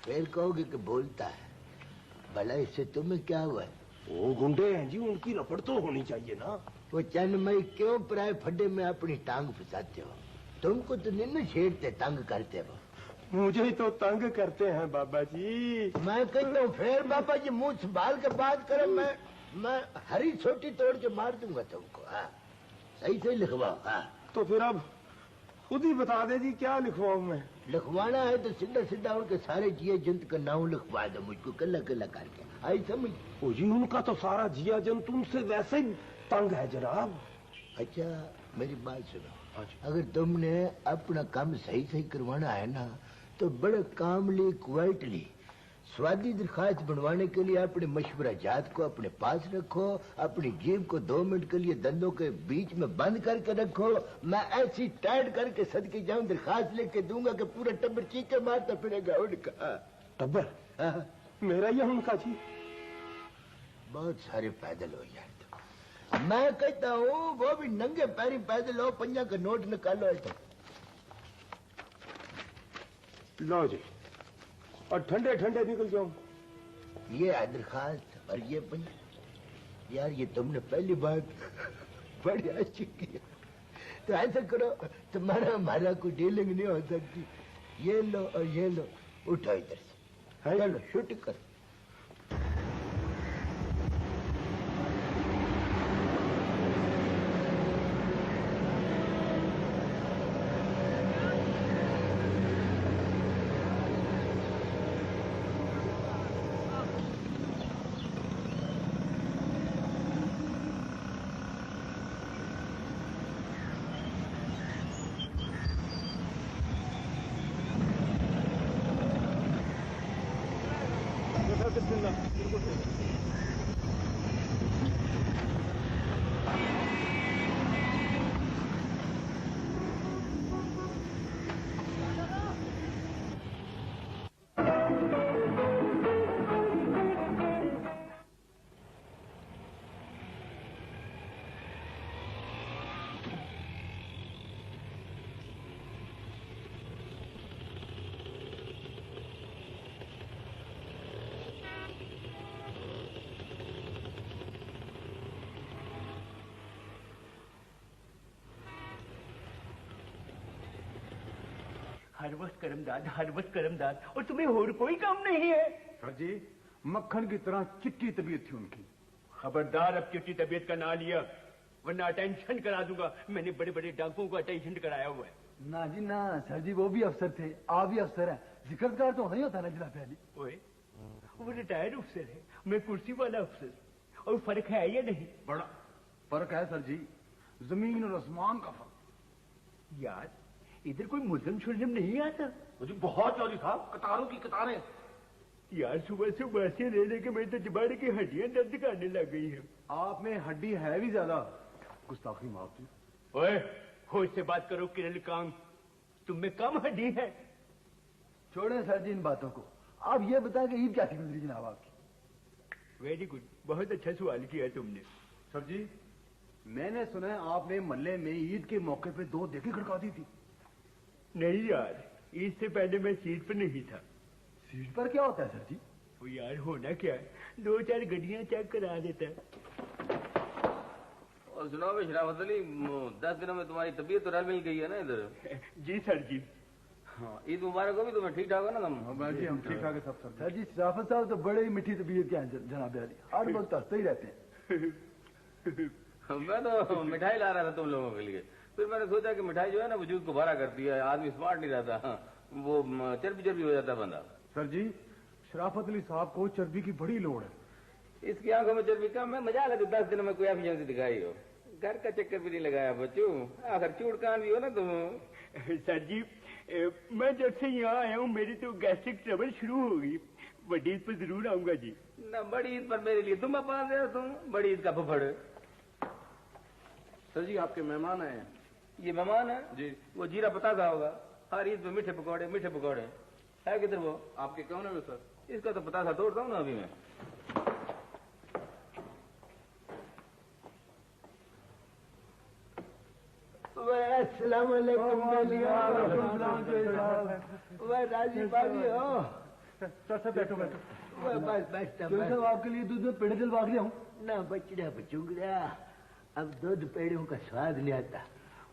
फिर कहोगे कि बोलता है। भला इससे तुम्हें क्या हुआ है? वो गुंडे हैं जी, उनकी रपट तो होनी चाहिए ना। वो चंदमई क्यों पराए फड्डे में अपनी टांग फंसाते हो? तुमको तो नहीं छेड़ते, तंग करते हो। मुझे तो तंग करते हैं बाबा जी। मैं कहता हूँ फिर बाबा जी मुंह संभाल के बात करो। मैं हरी छोटी तोड़ के मार दूंगा तुमको। हाँ सही से लिखवाओ। हाँ तो फिर अब खुद ही बता दे जी, क्या लिखवाऊं मैं? लिखवाना है तो सीधा सीधा उनके सारे जिए जंत का नाम लिखवा दो मुझको, कल्ला कल्ला करके। आई समझ? ओ जी, उनका तो सारा जिया जंतु उनसे वैसे ही तंग है जनाब। अच्छा मेरी बात सुनो, अगर तुमने अपना काम सही सही करवाना है ना, तो बड़े कामली क्वाइटली स्वादी दरखास्त बनवाने के लिए अपने मशवरा जात को अपने पास रखो। अपनी जीभ को 2 मिनट के लिए दंदों के बीच में बंद करके रखो। मैं ऐसी टाइट करके सदके जाऊं दरखास्त लेके दूंगा कि पूरा टब्बर चीखे मारता फिरेगा उनका। टब्बर? मेरा या उनका जी? बहुत सारे पैदल हो जाए तो मैं कहता हूँ वो भी नंगे पैरी पैदल हो, 5 का नोट निकालो। तो लो जी, और ठंडे ठंडे निकल जाऊं। ये है दरखास्त और ये 5। यार ये तुमने पहली बार बड़ी अच्छी किया। तो ऐसा करो, तुम्हारा हमारा कोई डीलिंग नहीं हो सकती। ये लो और ये लो, उठो इधर से। चलो शूट करो। हर वक्त करमदाद, हर वक्त करमदाद, और तुम्हें और कोई काम नहीं है? सर जी, मक्खन की तरह चिट्टी तबीयत थी उनकी। खबरदार अब चिट्टी तबीयत का ना लिया, वरना अटेंशन करा दूंगा। मैंने बड़े बड़े डाकुओं को अटेंशन कराया हुआ है। ना जी ना सर जी, वो भी अफसर थे, आप भी अफसर हैं। जिक्रकार तो नहीं होता ना जनाब अली। ओए, वो रिटायर्ड अफसर है, मैं कुर्सी वाला अफसर। और फर्क है या नहीं? बड़ा फर्क है सर जी, जमीन और आसमान का फर्क। यार इधर कोई मुस्लिम शुल्म नहीं आता? मुझे बहुत चोरी साहब, कतारों की कतारें। यार सुबह से वैसे रहने के मेरे तो जबाड़ की हड्डियां दर्द करने लग गई है। आप में हड्डी है भी ज्यादा। गुस्ताखी माफ की। ओए, होश से बात करो किरण कांग, तुम में कम हड्डी है। छोड़े सर जी इन बातों को, आप ये बताएं कि ईद क्या थी गुजरी जनाब आपकी? वेरी गुड, बहुत अच्छा सवाल किया तुमने। सर जी, मैंने सुना है आपने मल्ले में ईद के मौके पे 2 देखें खड़का दी थी। नहीं यार, ईद से पहले मैं सीट पर नहीं था। सीट पर क्या होता है सर जी? वो यार होना क्या है, 2-4 गड्डियां चेक करा देता है। और सुनाओ शराफत अली, 10 दिनों में तुम्हारी तबीयत तो मिल गई है ना इधर? जी सर जी। हाँ, ईद मुबारक हो भी तुम्हें ठीक ठाक है ना तुम? हाँ जी, हम ठीक ठाक है सब। सर जी शराफत साहब तो बड़े ही मीठी तबीयत के हैं जनाब अली, हर वक्त हंसते ही रहते हैं। मैं तो मिठाई ला रहा था तुम लोगों के लिए, फिर मैंने सोचा कि मिठाई जो है ना वजूद को भारा करती है, आदमी स्मार्ट नहीं रहता, वो चर्बी चर्बी हो जाता बंदा। सर जी, शराफत अली साहब को चर्बी की बड़ी लोड़ है। इसकी आंखों में चर्बी कम है, मजा लगे 10 दिनों में कोई एफिशिएंसी दिखाई हो। घर का चक्कर भी नहीं लगाया बच्चों, आखिर चूड़कान भी हो ना तुम। सर जी, मैं जब से यहाँ आया हूँ मेरी तो गैस्ट्रिक ट्रबल शुरू हो गई। बड़ी ईद पर जरूर आऊंगा जी। ना बड़ी ईद पर मेरे लिए तुम पास रहे हो, तुम बड़ी ईद का फुफड़। सर जी आपके मेहमान आए हैं। ये मेहमान है जी। वो जीरा पता था होगा, हर ईद पे मीठे पकौड़े है किधर वो? आपके कौन है सर? इसका तो पता था, तोड़ता हूँ ना अभी मैं। अस्सलाम वालेकुम। राजी बाजी हो? सर बैठो बैठो बस बस चौधरी साहब आपके लिए दूध में पेड़े दिलवा के लाऊं? ना बचड़ा बचूंगड़ा, अब दूध पेड़ों का स्वाद नहीं आता।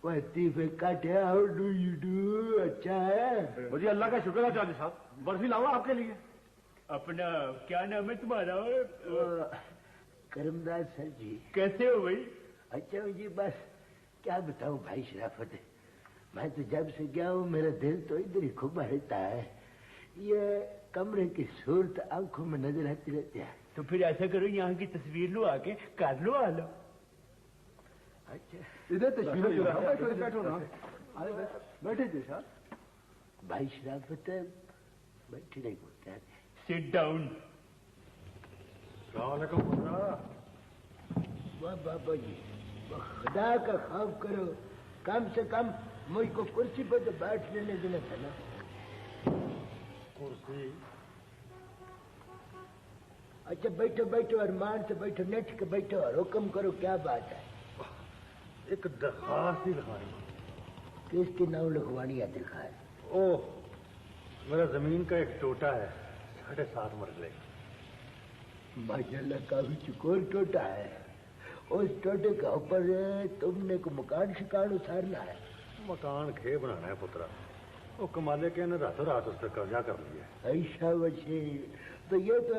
वह तीफे काटे, हाउ डू यू डू, अच्छा है। मुझे अल्लाह का शुक्र है चौधरी साहब, बर्फी लाऊं आपके लिए? अपना क्या नाम है तुम्हारा? करमदास सर जी। कैसे हो भाई? अच्छा जी, बस क्या बताऊं भाई शराफत, मैं तो जब से गया हूँ मेरा दिल तो इधर ही खुबा रहता है। ये कमरे की सूरत आंखों में नजर आती रहती है। तो फिर ऐसा करो, यहाँ की तस्वीर लो, आके कर लो आ लो। अच्छा इधर तशरीफ लो जरा, बैठो बैठो ना, अरे बैठे जी साहब। भाई शराफत बैठे नहीं बोलते हैं। Sit down. वाह बाबा जी, खुदा का खौफ करो, कम से कम मुझको कुर्सी पर तो बैठ लेने देना था ना। कुर्सी? अच्छा बैठो बैठो, अरमान से बैठो, नेट के बैठो और हुक्म करो, क्या बात है? एक दरखास्त ही लिखानी। किसके नाम लिखवानी है दरखास्त? ओह, मेरा जमीन का एक टोटा है, 7.5 मरले। माशाल्लाह काफी चुकोर टोटा है। उस टोटे के ऊपर तुमने को मकान शिकान उतारना है? मकान खे बनाना है पुत्रा, वो कमाले के ने रातों रात उस पर कब्जा कर लिया। ऐसा वैसे तो ये तो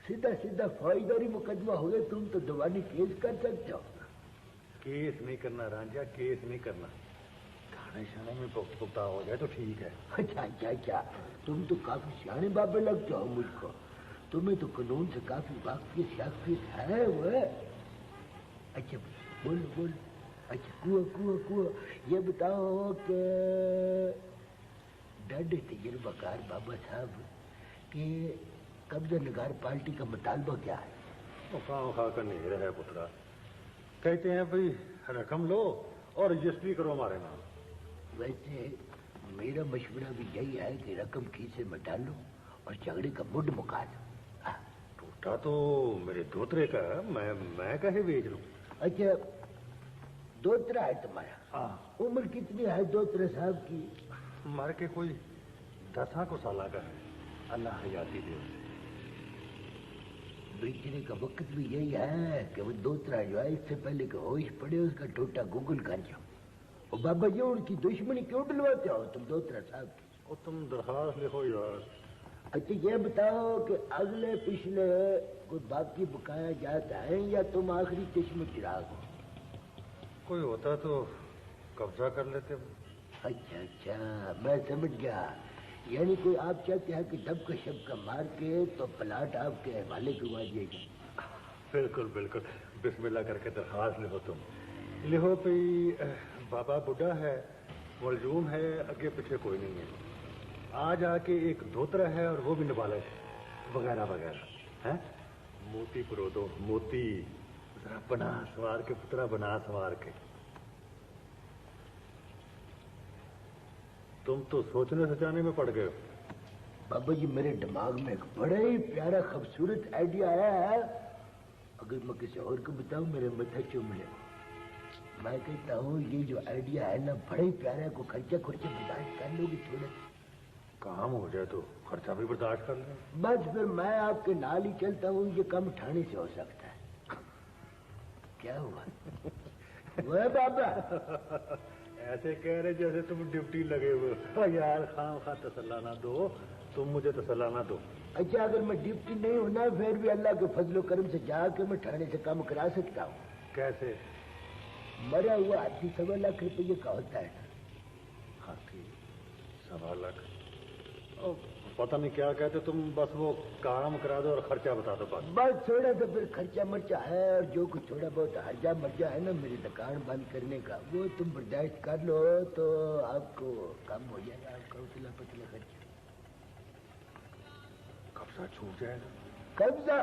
सीधा सीधा फौजदारी मुकदमा हो गया, तुम तो दीवानी केस कर सकते हो। केस नहीं करना रांझा, केस नहीं करना, खाने शाने में पुख्ता हो जाए तो ठीक है। अच्छा अच्छा अच्छा, तुम तो काफी सियाने बाबे लगते हो मुझको, तुम्हें तो कानून से काफी वाकफियत है वो। अच्छा बोलो बोलो, अच्छा कुआ, ये बताओ कि डाडे तजुर्बाकार बाबा साहब के कब्जा नगार पार्टी का मुतालबा क्या है? वो काम खा कर नहीं रहे पुत्रा, कहते हैं भाई रकम लो और रजिस्ट्री करो हमारे नाम। वैसे मेरा मशवरा भी यही है कि रकम खीसे में डालो और झगड़े का मुड मुका लो। टूटा तो मेरे दोतरे का है, मैं कहे बेच लूं? अच्छा दोतरा है तुम्हारा? उम्र कितनी है दोतरे साहब की? मर के कोई 10 को साला का है, अल्लाह हयाती दे। बेचने का वक्त भी यही है कि वो दोतरा जो है इससे पहले कि होश पड़े उसका टोटा गूगल कर जाओ। और बाबा जी उनकी दुश्मनी क्यों डलवाते हो तुम दोतरा साहब की? और तुम दरखास्त लिखो यार। अच्छा ये बताओ कि अगले पिछले कोई बाकी बकाया जाता है या तुम आखिरी चश्मे चिराग हो? कोई होता तो कब्जा कर लेते। अच्छा अच्छा मैं समझ गया, यानी कोई आप चाहते हैं कि दबका शबका मार के तो प्लाट आपके हवाले करवा दिएगा। बिल्कुल बिल्कुल, बिस्मिल्लाह करके दरखास्त लिखो तुम। लिखो भाई बाबा बुढ़ा है, मलजूम है, आगे पीछे कोई नहीं है, आज आके एक दोतरा है और वो भी नाबालिग है, वगैरह वगैरह है। मोती पुरो दो, मोती जरा बना सवार के पुत्रा, बना सवार के। तुम तो सोचने सचाने में पड़ गए हो। बाबा जी मेरे दिमाग में एक बड़ा ही प्यारा खूबसूरत आइडिया आया है, अगर मैं किसी और को बताऊं मेरे मत्था चूम ले। मैं कहता हूँ ये जो आइडिया है ना बड़ा ही प्यारा है, को खर्चा बर्दाश्त कर लोगे थोड़ा? काम हो जाए तो खर्चा भी बर्दाश्त कर ले। बस फिर मैं आपके नाल ही चलता हूँ, ये काम ठाणे से हो सकता है। क्या हुआ? वह बाबा ऐसे कह रहे जैसे तुम ड्यूटी लगे हुए हो। यार खाम खा तसल्ला ना दो, तुम मुझे तसल्ला ना दो। अच्छा अगर मैं ड्यूटी नहीं होना फिर भी अल्लाह के फजलो करम से जाके मैं ठाणे से काम करा सकता हूँ। कैसे? मरा हुआ हाथी 1.25 लाख रुपये का होता है। हाथी 1.25 लाख? पता नहीं क्या कहते तुम, बस वो काम करा दो और खर्चा बता दो बस। बस थोड़ा सा फिर खर्चा मर्चा है और जो कुछ थोड़ा बहुत हर्जा मर्जा है ना मेरी दुकान बंद करने का, वो तुम बर्दाश्त कर लो तो आपको कम हो जाएगा आपका उतला पतला खर्चा। कब्जा छूट जाएगा? कब्जा?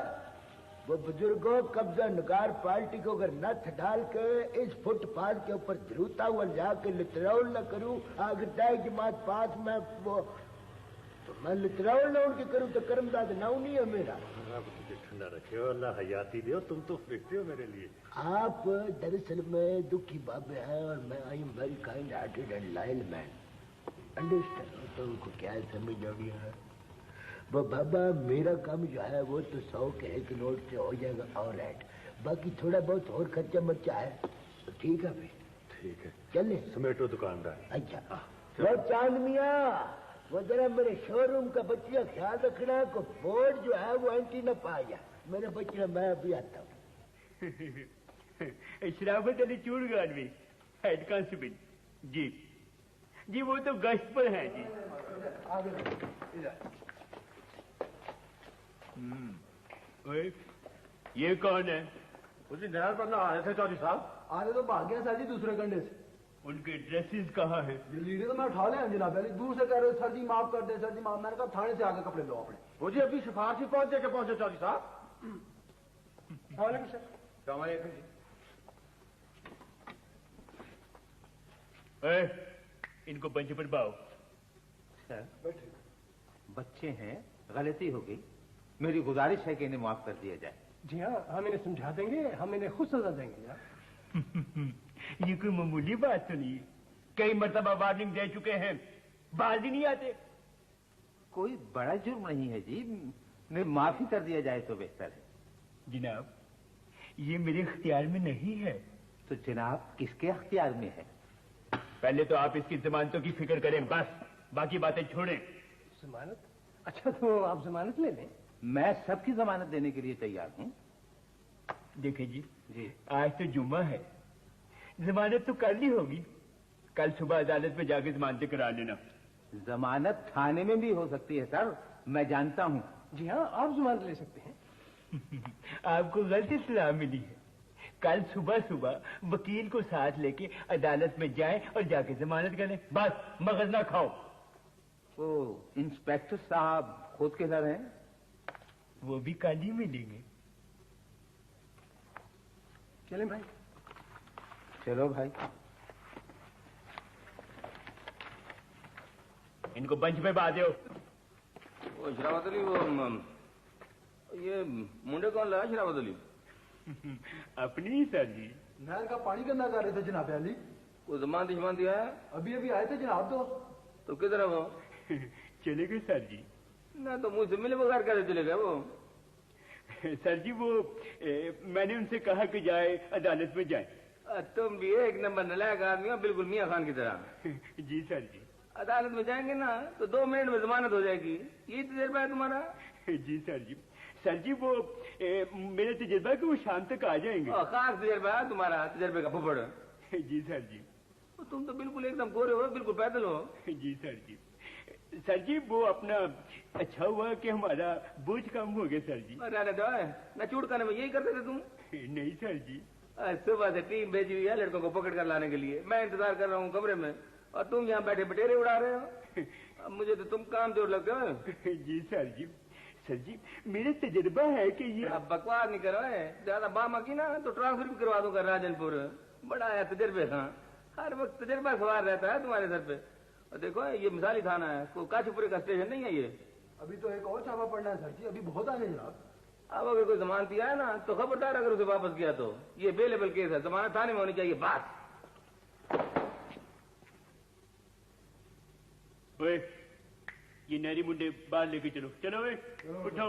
वो बुजुर्गों कब्जा नगार पार्टी को अगर नथ डाल के इस फुटपाथ के ऊपर धरूता हुआ जाके लितरौल न करूं, अगर दाई जमात पास में वो तो मैं लितरौल न उनके करूं तो कर्मदाद नाउ नहीं है मेरा। आप तुझे ठंडा रखे हो, अल्लाह हयाती दे, तुम तो फरिश्ते हो मेरे लिए। आप दरअसल में दुखी बाबे हैं और मैं I am very kind hearted and loyal man. Understand तो उनको क्या समझ आ गया। वो बाबा मेरा काम जो है वो तो 100 के एक नोट से हो जाएगा और राइट, बाकी थोड़ा बहुत और खर्चा मर्चा है तो ठीक है भाई। ठीक है, चले समेटो दुकानदार। अच्छा वो चांद मियाँ, वो जरा मेरे शोरूम का बच्चिया ख्याल रखना को बोर्ड जो है वो एंटी न पा जाए। मेरे बच्चिया मैं अभी आता हूँ। शराफत अली चूड़गान में हेड कांस्टेबल जी। जी वो तो गश्त पर हैं जी। ओए, ये कौन है? उसी नहर पर ना आ रहे थे चौधरी साहब। आ रहे तो भाग गया सर जी दूसरे कंडे से। उनके ड्रेसेस कहाँ हैं? ये लीडर तो मैं उठा ले जनाब अली, दूर से कह रहे सर जी माफ कर दे सर जी माफ। मैंने कहा थाने से आके कपड़े लो अपने। वो जी अभी सिफारिश ही पहुंचे के पहुंचे चौधरी साहब। वालेकुम सर। ओए, इनको बंच पर बाओ। सर बच्चे हैं, गलती हो गई, मेरी गुजारिश है कि इन्हें माफ कर दिया जाए। जी हाँ, हम इन्हें समझा देंगे, हम इन्हें खुद सजा देंगे यार। ये कोई मामूली बात तो नहीं है। कई मरतबा वार्निंग दे चुके हैं, बाज ही नहीं आते। कोई बड़ा जुर्म नहीं है जी, इन्हें माफी कर दिया जाए तो बेहतर है। जनाब ये मेरे इख्तियार में नहीं है। तो जनाब किसके अख्तियार में है? पहले तो आप इसकी जमानतों की फिक्र करें, बस बाकी बातें छोड़ें। जमानत? अच्छा तो आप जमानत ले लें। मैं सबकी जमानत देने के लिए तैयार हूँ। देखें जी, जी आज तो जुम्मा है, जमानत तो कल ही होगी। कल सुबह अदालत में जाके जमानतें करा लेना। जमानत थाने में भी हो सकती है सर, मैं जानता हूँ। जी हाँ, आप जमानत ले सकते हैं। आपको गलत इत्तला मिली है। कल सुबह सुबह वकील को साथ लेके अदालत में जाएं और जाके जमानत करें, बस मगज ना खाओ। वो इंस्पेक्टर साहब खुद के सर हैं? वो भी कल ही मिलेंगे। चलें भाई। चलो भाई। इनको बंच पे बांध दो। वो शरावत अली, वो ये मुंडे कौन लाया शरावत अली? अपनी ही सर जी। नहर का पानी गंदा कर रहे थे जनाब अली। वो जमानत आया? अभी अभी आए थे जनाब। तो किधर है वो? चले गए सर जी। ना तो मुझसे मिले बगैर कैसे चले गए वो? सर जी वो मैंने उनसे कहा कि जाए अदालत में जाए। तुम भी एक नंबर नलायक आदमी हो, बिल्कुल मियां खान की तरह। जी सर जी। अदालत में जाएंगे ना तो 2 मिनट में जमानत हो जाएगी। ये तजर्बा है तुम्हारा? जी सर जी। सर जी वो मेरा तजर्बा कि वो शाम तक आ जाएंगे। खास तजर्बा है तुम्हारा, तजर्बे का फुफड़। जी सर जी। तुम तो बिल्कुल एकदम गोरे हो, बिल्कुल पैदल हो। जी सर जी। सर जी वो अपना अच्छा हुआ कि हमारा बोझ कम हो गया सर जी। रहने दो, न चूड़काने में यही करते थे तुम? नहीं सर जी। सुबह से टीम भेजी हुई है लड़कों को पकड़ कर लाने के लिए। मैं इंतजार कर रहा हूँ कमरे में और तुम यहाँ बैठे बटेरे उड़ा रहे हो। अब मुझे तो तुम काम जोर लगते हो। जी सर जी। सर जी मेरा तजर्बा है कि ये अब बकवास नहीं करो, ज्यादा बामा की ना तो ट्रांसफर भी करवा दूंगा राजनपुर। बड़ा है तजर्बे खां, हर वक्त तजर्बा सवार रहता है तुम्हारे सर पे। और देखो ये मिसाली थाना है, कोई काचीपुरे का स्टेशन नहीं है ये। अभी तो एक और छापा पड़ना है सर जी, अभी बहुत आगे जनाब। अब अगर कोई जमानती आया ना तो खबरदार, अगर उसे वापस किया तो ये बेलेबल केस है, जमानत थाने में होनी चाहिए बात। ओए ये नहरी मुंडे बाहर लेके चलो। चलो वे उठो।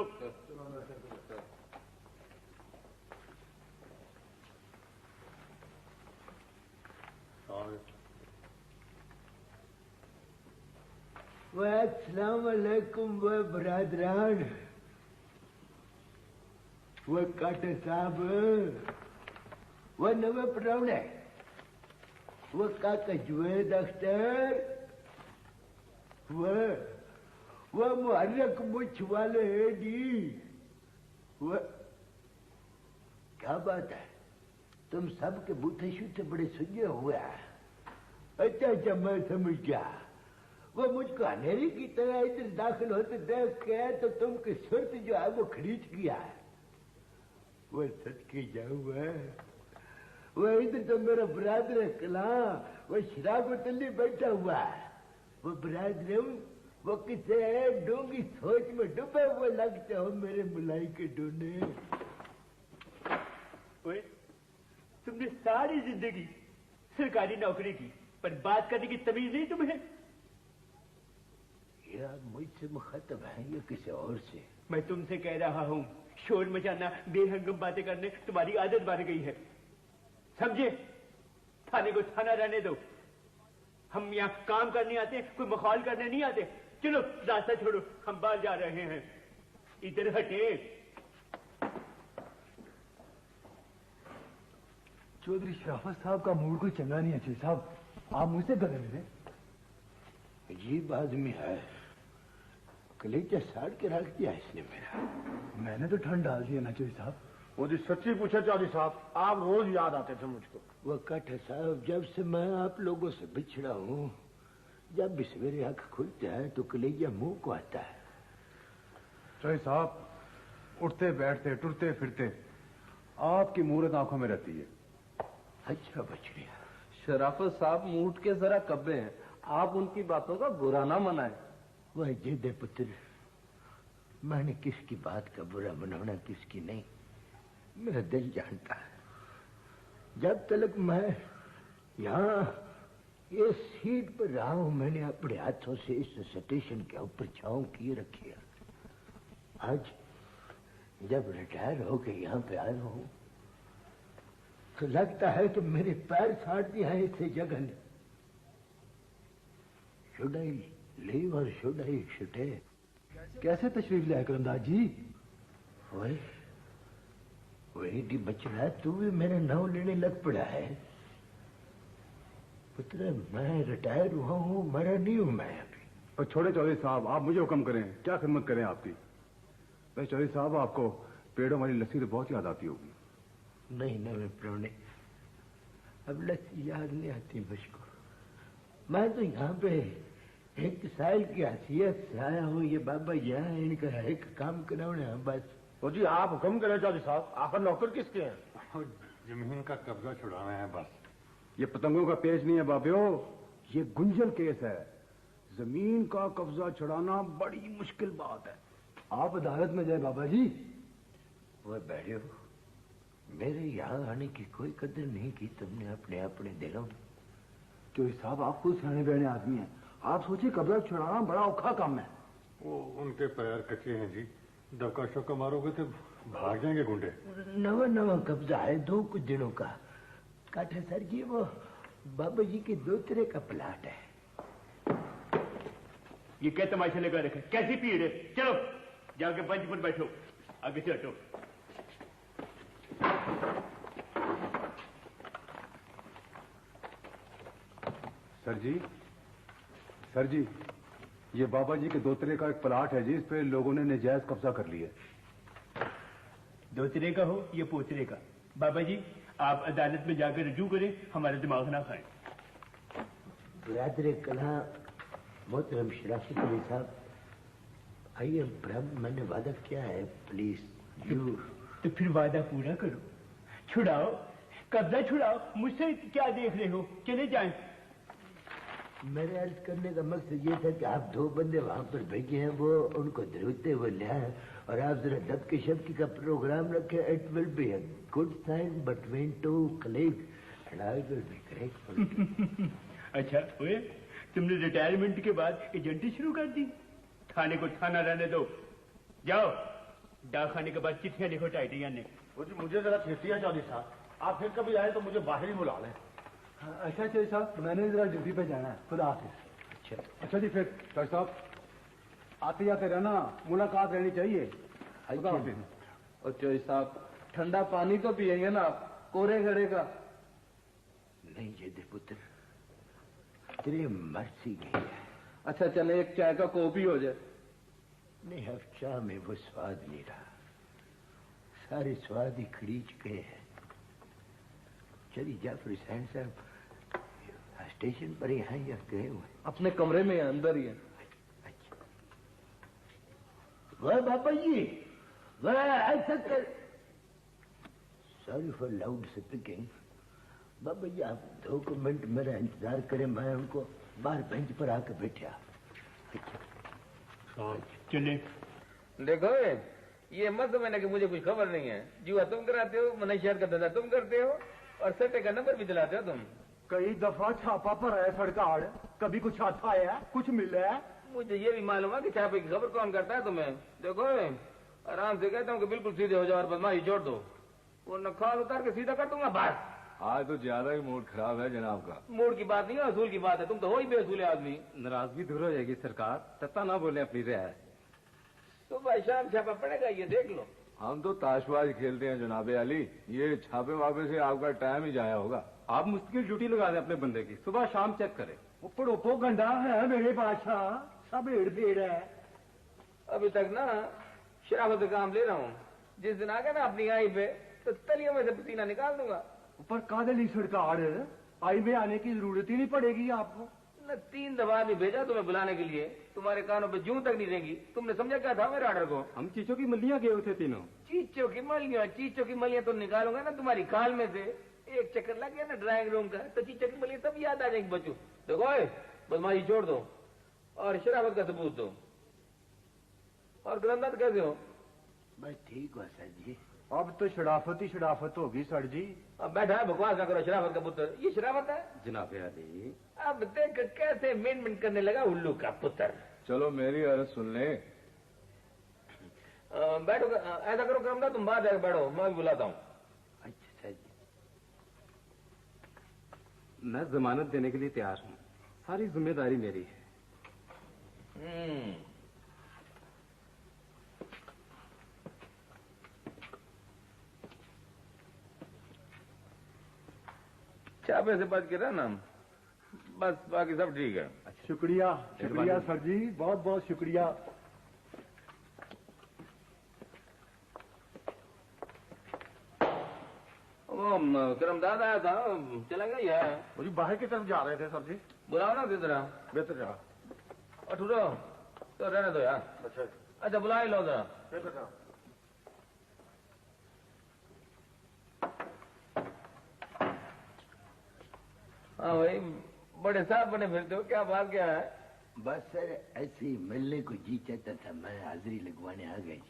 अस्सलाम वालेकुम व बरादरान। वो काटे साहब, वो नवे परावने, वो काका जुवेद अख्तर, वो मुहर्रक मुछ वाले है जी। वो क्या बात है, तुम सबके बूथे शूथे बड़े सुझे हुए हैं। अच्छा अच्छा मैं समझ गया। वो मुझको अंधेरी की तरह इधर दाखिल होते देख के तो तुमकी सुरत जो है वो खरीच गया है। वो सच के जाऊंगा, वो इधर तो मेरा बरादर कला, वो शराबत अली बैठा हुआ है। वो बरादर वो किसे डूंगी सोच में डूबे हुए लगते हो मेरे मुलाई के डोने। ओए तुमने सारी जिंदगी सरकारी नौकरी की, पर बात करने की तमीज नहीं तुम्हें। साहब मुझसे मुखातब हैं या किसी और से? मैं तुमसे कह रहा हूँ, शोर मचाना, बेहंगम बातें करने तुम्हारी आदत बन गई है, समझे? थाने को थाना रहने दो। हम यहाँ काम करने आते, कोई मखौल करने नहीं आते। चलो रास्ता छोड़ो, हम बाहर जा रहे हैं, इधर हटे। चौधरी शराफत साहब का मूड कोई चंगा नहीं है चौधरी साहब, आप मुझसे गले मिले। अजीब आदमी है, कलेजा साड़ के रख दिया इसने मेरा। मैंने तो ठंड डाल दिया ना चौधरी साहब। वो जी सच्ची पूछे चौधरी साहब, आप रोज याद आते थे मुझको। वो कट साहब, जब से मैं आप लोगों से बिछड़ा हूँ, जब भी सवेरे आंख खुलता है तो कलेजा मुंह को आता है। चौधरी साहब उठते बैठते टुरते फिरते आपकी मूरत आंखों में रहती है। अच्छा बछड़िया। शराफत साहब मूठ के जरा कब्बे हैं, आप उनकी बातों का बुरा ना मनाएं। वह जिद है पुत्र, मैंने किसकी बात का बुरा मनाना किसकी नहीं, मेरा दिल जानता है। जब तक मैं यहाँ इस सीट पर रहा हूं, मैंने अपने हाथों से इस स्टेशन के ऊपर छांव किए रखी है। आज जब रिटायर होके यहाँ पे आया हूँ तो लगता है कि मेरे पैर फाड़ दिया है इससे जगह ने। Should I leave or should I stay? कैसे तशरीफ लाए करमदास जी? वही बचड़ा, तू भी मेरा नाम लेने लग पड़ा है। पुत्र मैं रिटायर हुआ हूँ, मरा नहीं हूँ मैं अभी। और छोड़े चौधरी साहब, आप मुझे हुक्म करें, क्या खिदमत करें आपकी। भाई चौधरी साहब, आपको पेड़ों वाली लस्सी तो बहुत याद आती होगी। नहीं मैं प्रोने, अब लस्सी याद नहीं आती मुझको। मैं तो यहाँ पे एक साल की हैसियत से आया हूँ, ये बाबा यहाँ इनका एक काम कराने हैं बस। तो जी आप हुक्म करें चौधरी साहब, आखिर नौकर किसके हैं? जमीन का कब्जा छुड़ाना है बस। ये पतंगों का पेश नहीं है बाबियो, ये गुंजल केस है। जमीन का कब्जा छुड़ाना बड़ी मुश्किल बात है। आप अदालत में जाए बाबा जी। वह बैठे हो, मेरे यहाँ आने की कोई कदर नहीं की तुमने अपने अपने दिलों में। चौधरी साहब आप खुद सियाने बयाने आदमी हैं, आप सोचिए कब्जा छुड़ाना बड़ा औखा काम है। वो उनके पैर कच्चे हैं जी, धक्का शक्का मारोगे तो भाग जाएंगे गुंडे। नवा नवा कब्जा है, 2 कुछ दिनों का। काठा सर जी वो बाबा जी के दोतरे का प्लाट है। ये क्या तमाशा लगा रखा है? कैसी भीड़ है? चलो जाके बेंच पर बैठो, आगे से हटो। सर जी ये बाबा जी के दोतरे का एक प्लाट है जी, इस पे लोगों ने नाजायज कब्जा कर लिया। दोतरे का हो या पोतरे का, बाबा जी आप अदालत में जाकर रजू करें, हमारा दिमाग ना खाएं। बरादर कला मोहतरम शराफत अली साहब, आई एम प्रॉमिस, मैंने वादा किया है, प्लीज यू। तो फिर वादा पूरा करो, छुड़ाओ, कब्जा छुड़ाओ। मुझसे क्या देख रहे हो? चले जाएं। मेरे अर्ज करने का मकसद ये था कि आप 2 बंदे वहां पर भेजे हैं, वो उनको धरते हुए ले आए, और आप जरा दबके शबकी का प्रोग्राम रखें। It will be a good sign between 2 colleagues and I will be grateful. अच्छा ओए, तुमने रिटायरमेंट के बाद एजेंटी शुरू कर दी? थाने को थाना रहने दो, जाओ डाक खाने के बाद चिट्ठियां लिखो टाइटियां ने। वो जी मुझे जरा छेती है चौधरी साहब, आप फिर कभी आए तो मुझे बाहर ही बुला लें। अच्छा चौधरी साहब, मैंने जरा ड्यूटी पे जाना है, खुदा हाफिज। अच्छा जी, फिर चौधरी साहब आते जाते रहना, मुलाकात रहनी चाहिए। खुदा हाफिज। और चौधरी साहब ठंडा पानी तो पिएंगे ना आप, कोरे घड़े का? नहीं ये पुत्र, तेरी मर्जी गई है। अच्छा चले एक चाय का कॉफी हो जाए। नहीं अब चाह में वो स्वाद नहीं रहा, सारे स्वाद ही खरीच गए हैं। चलिए जाफर हुसैन साहब स्टेशन पर ही हैं या गए हुए? अपने कमरे में अंदर ही है। अच्छा वह बाबा जी, वह ऐसा कर, सॉरी फॉर लाउड स्पीकिंग। बाबा जी आप 2 मिनट मेरा इंतजार करें, मैं उनको बाहर बेंच पर आकर बैठा। चले। देखो ये मत समझना कि मुझे कुछ खबर नहीं है। जुआ तुम कराते हो, मनशियात का धंधा तुम करते हो, और सट्टे का नंबर भी दिलाते हो तुम। कई दफा छापा पर है सड़क आड़, कभी कुछ हाथ आया, कुछ मिला है? मुझे ये भी मालूम है कि छापे की खबर कौन करता है तुम्हें। देखो आराम से कहता हूँ कि बिल्कुल सीधे हो जाओ और बदमाशी छोड़ दो, वो नखाल उतार के सीधा कर दूंगा बस। आज तो ज्यादा ही मूड खराब है जनाब का। मूड की बात नहीं है, असूल की बात है। तुम तो हो ही बेअसूल आदमी। नाराजगी दूर हो जाएगी सरकार, तत्ता ना बोले अपनी रियायत। सुबह शाम छापा पड़ेगा, ये देख लो। हम तो ताशबाज खेलते हैं जनाबे अली, ये छापे वापे से आपका टाइम ही जाया होगा। आप मुस्तकिल ड्यूटी लगा दें अपने बंदे की, सुबह शाम चेक करें। पड़ोपो गंडा है मेरे बादशाह, सब भेड़ भेड़ है। अभी तक ना शराफत से काम ले रहा हूँ, जिस दिन आ गया ना अपनी आई पे तो तलियों में से पसीना निकाल दूंगा। ऊपर कादली सरकार आई में आने की जरूरत ही नहीं पड़ेगी आपको। न 3 दफा भी भेजा तुम्हें बुलाने के लिए, तुम्हारे कानों पे जूं तक नहीं देंगी। तुमने समझा क्या था मेरे ऑर्डर को? हम चीचों की मल्लियां गए थे तीनों। चीचों की मलियां तो निकालूंगा ना तुम्हारी खाल में से। एक चक्कर लग गया ना ड्राइंग रूम का तो चीचों की मलियां तब याद आ जाएगी बच्चों। देखो बदमाशी छोड़ दो और शराफत का सबूत दो। और ग्रंथनाथ कैसे हो? बस ठीक हो सर जी। अब तो शराफत ही शराफत होगी सर जी। अब बैठा है बकवास ना करो, शराफत का पुत्र। ये शराफत है जनाब अली, अब देख कैसे मिनट करने लगा उल्लू का पुत्र। चलो मेरी अर्ज सुन ले। बैठो, ऐसा करो क्रमदा, तुम बाहर जाकर बैठो, मैं भी बुलाता हूँ। अच्छा सर जी। मैं जमानत देने के लिए तैयार हूँ, सारी जिम्मेदारी मेरी है। छापे से बच के रहना बस, बाकी सब ठीक है। शुक्रिया शुक्रिया सर जी, बहुत बहुत शुक्रिया। वो करमदाद आया था, चला गया है। मुझे बाहर की तरफ जा रहे थे सर जी। बुलाओ ना जरा। बेहतर जा। और ठुरो तो रहने दो यार। अच्छा बुला ही लो जरा। हाँ भाई, बड़े साहब बने फिरते हो, क्या बात क्या है? बस सर ऐसे ही मिलने को जी चाहता था, मैं हाजिरी लगवाने आ गई।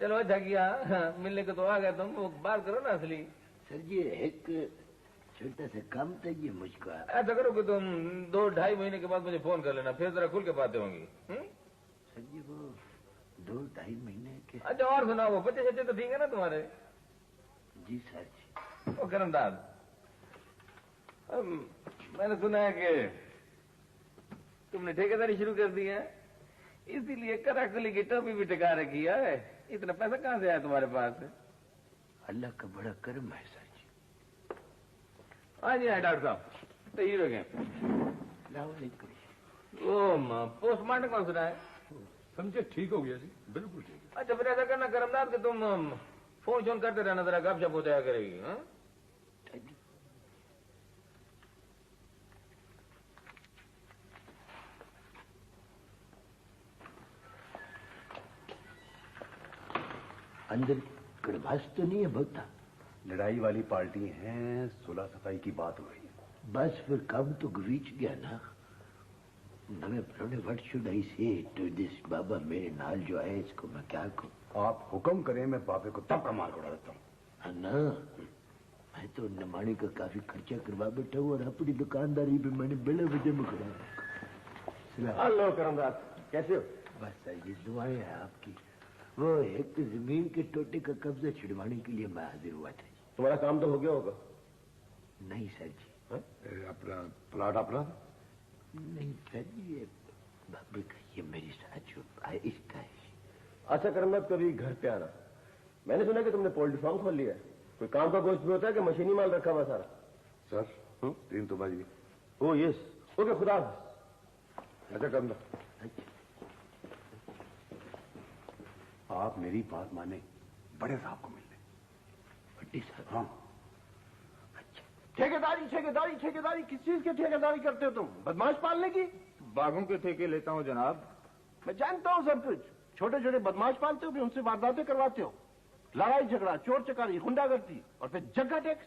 चलो अच्छा किया, मिलने को तो आ गए तुम। वो बात करो ना असली। सर जी एक छोटा सा काम था ये मुझको। ऐसा करो कि तुम 2-2.5 महीने के बाद मुझे फोन कर लेना, फिर जरा खुल के बातें होंगी। सर जी वो 2-2.5 महीने के। अच्छा और सुनाओ, वो बच्चे तो ठीक है ना तुम्हारे? जी सर जी। ओ करमदाद, मैंने सुना है कि तुमने ठेकेदारी शुरू कर दी है, इसीलिए कराकुली की टोपी भी टिका रखी है। इतना पैसा कहाँ से आया तुम्हारे पास? अल्लाह का बड़ा करम है सर जी। हाँ जी हाँ डॉक्टर साहब, तो ही रखें। वो पोस्टमार्टम कौन सुना है? समझे ठीक हो गया जी, बिल्कुल ठीक है। अच्छा फिर ऐसा करना करमदाद कि तुम फोन शोन करते रहना, जरा गपशप हो जाया करेगी। हाँ अंदर कड़वास तो नहीं है बहुता? लड़ाई वाली पार्टी है, सुलह सफाई की बात हो रही है। बस फिर काम तो गरीच गया ना। नवे प्रोने व्हाट शुड आई से टू दिस बाबा मेरे नाल जो है, इसको मैं क्या कहूँ? आप हुक्म करें, मैं बाबे को तब का मार उड़ा देता हूँ। ना मैं तो नमाने का काफी खर्चा करवा बैठा हूँ और अपनी दुकानदारी भी मैंने बड़े वजह में करा। हेलो करमदाद, कैसे हो? बस सर जी दुआएं हैं आपकी। वो एक जमीन के टोटे का कब्जा छिड़वाने के लिए मैं हाजिर हुआ था। तुम्हारा काम तो हो गया होगा? नहीं सर जी। अपना प्लाट अपना? नहीं सर जी, ये बाबे का ये मेरी साथ इसका है। अच्छा करमदाद, कभी घर पे आना। मैंने सुना कि तुमने पोल्ट्री फार्म खोल लिया है। कोई काम का गोश्त भी होता है कि मशीनी माल रखा हुआ सारा? सर 3 तो बज गई। ओ यस, ओके खुदा। अच्छा करमदाद, आप मेरी बात माने, बड़े साहब को मिलने। बड्डी साहब? हाँ। अच्छा। ठेकेदारी ठेकेदारी ठेकेदारी, किस चीज की ठेकेदारी करते हो तुम? बदमाश पालने की? बाघों के ठेके लेता हूँ जनाब। मैं जानता हूँ सब कुछ। छोटे छोटे बदमाश पालते हो, फिर उनसे वारदातें करवाते हो। लड़ाई झगड़ा, चोर चकारी, गुंडागर्दी और फिर जगह टैक्स,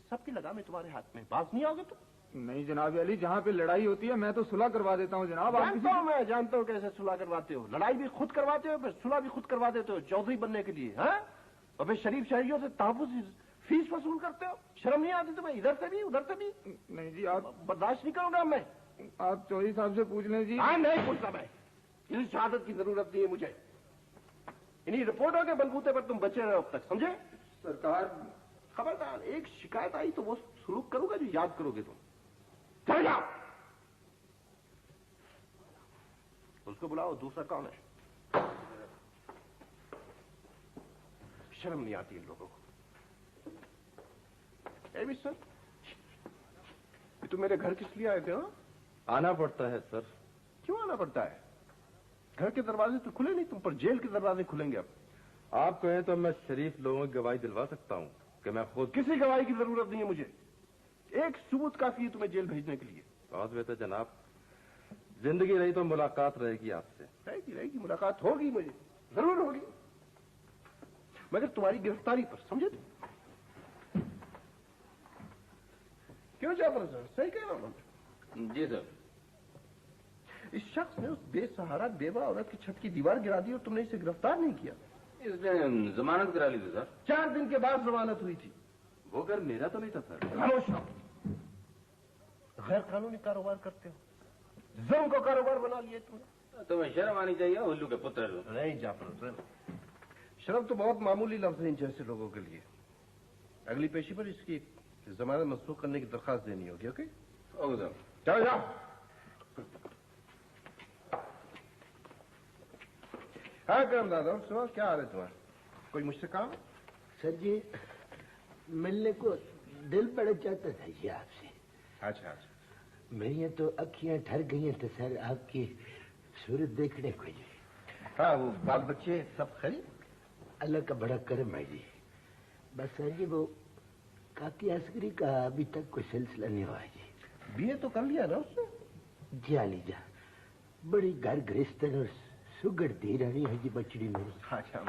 सबकी लगाम है तुम्हारे हाथ में। बात नहीं आओगे तुम? नहीं जनाब अली, जहाँ पे लड़ाई होती है मैं तो सुलह करवा देता हूँ जनाब। मैं जानता हूँ कैसे सुलह करवाते हो। लड़ाई भी खुद करवाते हो, फिर सुलह भी खुद करवा देते हो चौधरी बनने के लिए। हाँ? और फिर शरीफ शहरियों से तहफ्फुज़ फीस वसूल करते हो। शर्म नहीं आती तुम्हें? इधर से भी उधर से भी। नहीं जी, आप बर्दाश्त नहीं करूंगा मैं। आप चौधरी साहब से पूछ लें जी। हाँ नहीं पूछता मैं। किसी शहादत की जरूरत नहीं है मुझे। इन्हीं रिपोर्टों के बलबूते पर तुम बचे रहे अब तक, समझे? सरकार खबरदार, एक शिकायत आई तो वो सुलूक करूंगा जो याद करोगे तुम। चले जाओ। उसको बुलाओ, दूसरा कौन है? शर्म नहीं आती इन लोगों को। ए मिस्टर, तुम मेरे घर किस लिए आए थे? हाँ, आना पड़ता है सर। क्यों आना पड़ता है? घर के दरवाजे तो खुले नहीं, तुम पर जेल के दरवाजे खुलेंगे अब। आप कहें तो मैं शरीफ लोगों की गवाही दिलवा सकता हूँ कि मैं खुद। किसी गवाही की जरूरत नहीं है मुझे। एक सबूत काफी है तुम्हें जेल भेजने के लिए। बहुत बेहतर जनाब, जिंदगी रही तो मुलाकात रहेगी आपसे। रहेगी मुलाकात होगी, मुझे जरूर होगी, मगर तुम्हारी गिरफ्तारी पर, समझे? क्यों जाफर सर, सही कह रहा हूं? जी सर। इस शख्स ने उस बेसहारा बेवा औरत की छत की दीवार गिरा दी और तुमने इसे गिरफ्तार नहीं किया। इसने जमानत करा ली थी सर। 4 दिन के बाद जमानत हुई थी। वो घर मेरा तो नहीं था सर। खामोश रहो। गैर कानूनी कारोबार करते हो, जुर्म को कारोबार बना लिए तुमने। तुम्हें शर्म आनी चाहिए उल्लू के पुत्र। नहीं जाफर सर, शर्म तो बहुत मामूली लफ्ज है इन जैसे लोगों के लिए। अगली पेशी पर इसकी जमानत मंसूख करने की दरखास्त देनी होगी। Okay okay sir. चलो जाओ। हाँ करम दादा, सुनो, क्या हाल है तुम्हारा? कोई मुझसे काम है? सर जी, मिलने को दिल बड़ा चाहता था जी आपसे। अच्छा अच्छा। मेरी तो अखियां ठर गई हैं तो सर आपकी सूरत देखने को जी। हाँ, वो बाल बच्चे सब खरी? अल्लाह का बड़ा करम है जी। बस सर जी वो काकी अस्करी का अभी तक कोई सिलसिला नहीं हुआ जी। बीए तो कर लिया ना उसने? जी लीजा, बड़ी घर गृहस्थन और सुगड़ दे रही है जी बचड़ी मेरी। अच्छा,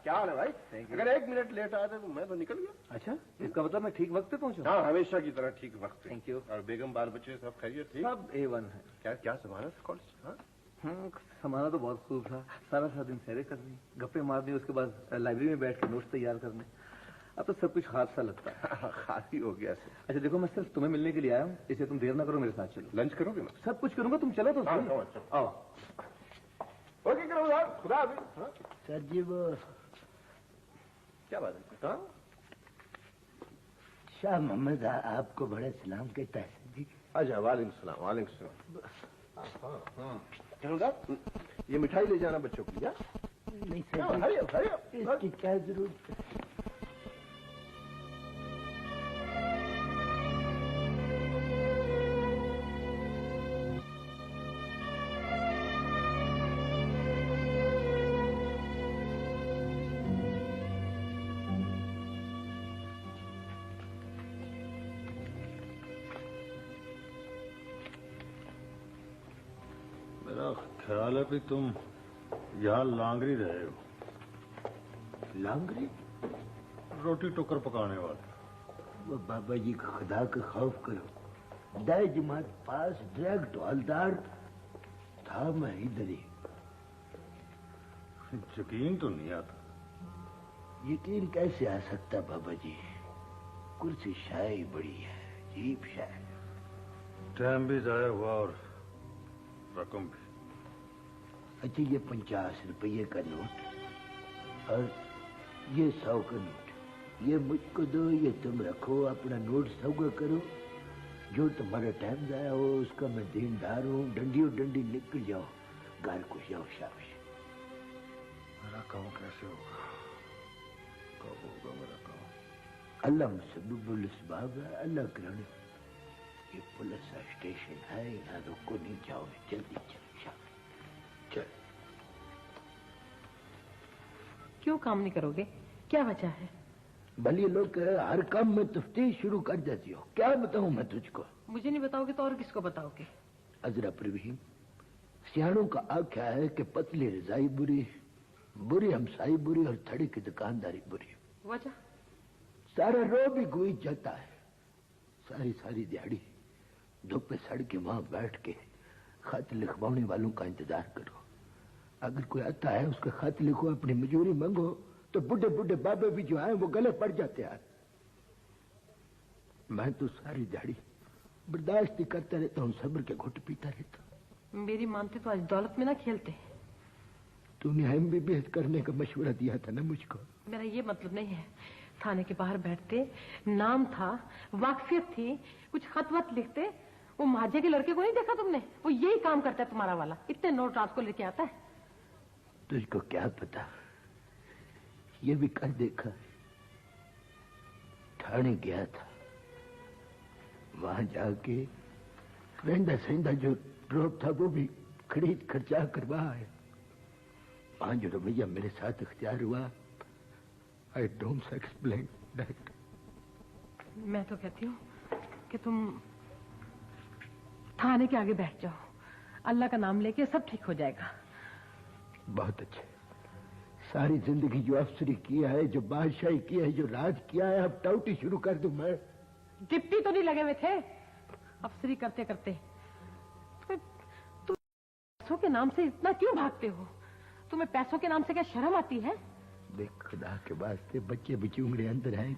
क्या हाल है भाई? अगर 1 मिनट लेट आया था तो मैं तो निकल गया। अच्छा, इसका मतलब मैं ठीक वक्त पे पहुंचा? हाँ, हमेशा की तरह ठीक वक्त पे। Thank you. और बेगम बाल बच्चे सब खैरियत थी? सब A1 है। क्या क्या जमानत कॉलेज? हाँ, समाना तो बहुत खूब था। सारा दिन सैरे करनी, गप्पे मारनी, उसके बाद लाइब्रेरी में बैठ के नोट्स तैयार करने। अब तो सब कुछ हादसा लगता है। खाली हो गया से। अच्छा देखो, मैं सिर्फ तुम्हें मिलने के लिए आया हूँ, इसलिए तुम देर ना करो, मेरे साथ चलो। लंच करोगे ना? सब कुछ करूंगा, तुम चलो तो सही। आओ। ओके करो साहब, खुदा हाफिज। हाँ? सर जी वो क्या बात है? हाँ? शाह मोहम्मद आपको बड़ा सलाम कहता है सर जी। अच्छा, वालेकुम सलाम। वालेकुम सलाम। चलो साहब, ये मिठाई ले जाना बच्चों के लिए। नहीं सर जी, इसकी क्या जरूरत है? मेरा ख्याल है कि तुम यहाँ लांगरी रहे हो। लांगरी? रोटी टोकर पकाने वाले। वो बाबा जी का खुदा का खौफ करो, दाई जमात पास डायरेक्ट हवलदार था, मैं इधर ही। यकीन तो नहीं आता। यकीन कैसे आ सकता बाबा जी? कुर्सी शाही बड़ी है, अजीब शाही। टाइम भी जाया हुआ और रकम भी। अच्छा, ये 50 रुपये का नोट और ये 100 का नोट, ये मुझको दो, ये तुम रखो, अपना नोट सौगा करो। जो तुम्हारा टाइम जाया हो उसका मैं देनदार हूँ। डंडी डंडी निकल जाओ, घर को जाओ शाबाश। मेरा काम कैसे होगा? कब होगा मेरा काम? अल्लाह मुसब्बिबुल असबाब है, अल्लाह कराने। ये पुलिस स्टेशन है, यहाँ रुको नहीं, जाओ जल्दी चलो शाबाश। चल। क्यों काम नहीं करोगे? क्या वजह है? भले लोग हर काम में तफ्तीश शुरू कर देती हो। क्या बताऊं मैं तुझको? मुझे नहीं बताओगे तो और किसको बताओगे? अजरा प्रवीण, सियाणों का आख्या है कि पतली रजाई बुरी, बुरी हमसाई बुरी और थड़ी की दुकानदारी बुरी। वजह? सारा रो भी गुई जाता है। सारी सारी दिहाड़ी धूप पे सड़ के वहां बैठ के खत लिखवाने वालों का इंतजार करो। अगर कोई आता है उसका खत लिखो, अपनी मजूरी मांगो, तो बुढ़े बुढ़े बाबे भी जो आए वो गले पड़ जाते हैं। मैं तो सारी दिहाड़ी बर्दाश्त ही करता रहता हूँ, सब्र के घुट पीता रहता हूँ। मेरी मानते तो आज दौलत में ना खेलते। तूने MBBS करने का मशवरा दिया था ना मुझको। मेरा ये मतलब नहीं है। थाने के बाहर बैठते, नाम था, वाकफियत थी, कुछ खत वत लिखते। वो महाजे के लड़के को नहीं देखा तुमने? वो यही काम करता है तुम्हारा वाला, इतने नोट रात को लेके आता है। तुझको क्या पता, ये भी कर देखा। थाने गया था, वहां जाके रहंदा सहंदा जो ड्रॉप था वो भी खरीद खर्चा करवा है। वहां जो रवैया मेरे साथ इख्तियार हुआ, आई डोंट एक्सप्लेन दैट। मैं तो कहती हूँ कि तुम थाने के आगे बैठ जाओ, अल्लाह का नाम लेके सब ठीक हो जाएगा। बहुत अच्छे। सारी जिंदगी जो अफसरी किया है, जो बादशाही किया है, जो राज किया है, अब टाउटी शुरू कर दूं मैं? डिप्टी तो नहीं लगे हुए थे अफसरी करते करते। तुम पैसों के नाम से इतना क्यों भागते हो? तुम्हें पैसों के नाम से क्या शर्म आती है? देख खुदा के वास्ते, बच्चे बचूंगड़े अंदर है,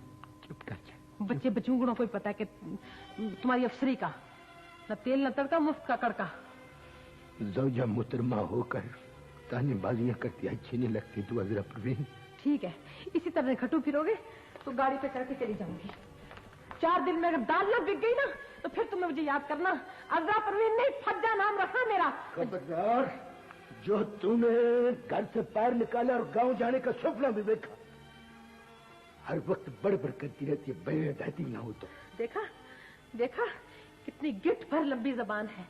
चुप कर जा। बच्चे बचूंगड़ों को पता है कि तुम्हारी अफसरी का न तेल न तड़का, मुफ्त का कड़का। ज़ौजा मुहतरमा होकर ताने बाजियां करती अच्छी नहीं लगती तू अजरा परवीन। ठीक है, इसी तरह खटू फिरोगे तो गाड़ी पे चढ़ के चली जाऊंगी। 4 दिन में अगर दाल न बिक गई ना तो फिर तुम्हें मुझे याद करना। अजरा परवीन नहीं, फज्जा नाम रखा मेरा। खबरदार, जो तूने घर से पैर निकाला और गांव जाने का सपना भी देखा, हर वक्त बड़बड़ करती रहती है, बेहदाती ना हो तो। देखा देखा कितनी गिट्ठ भर लंबी जबान है।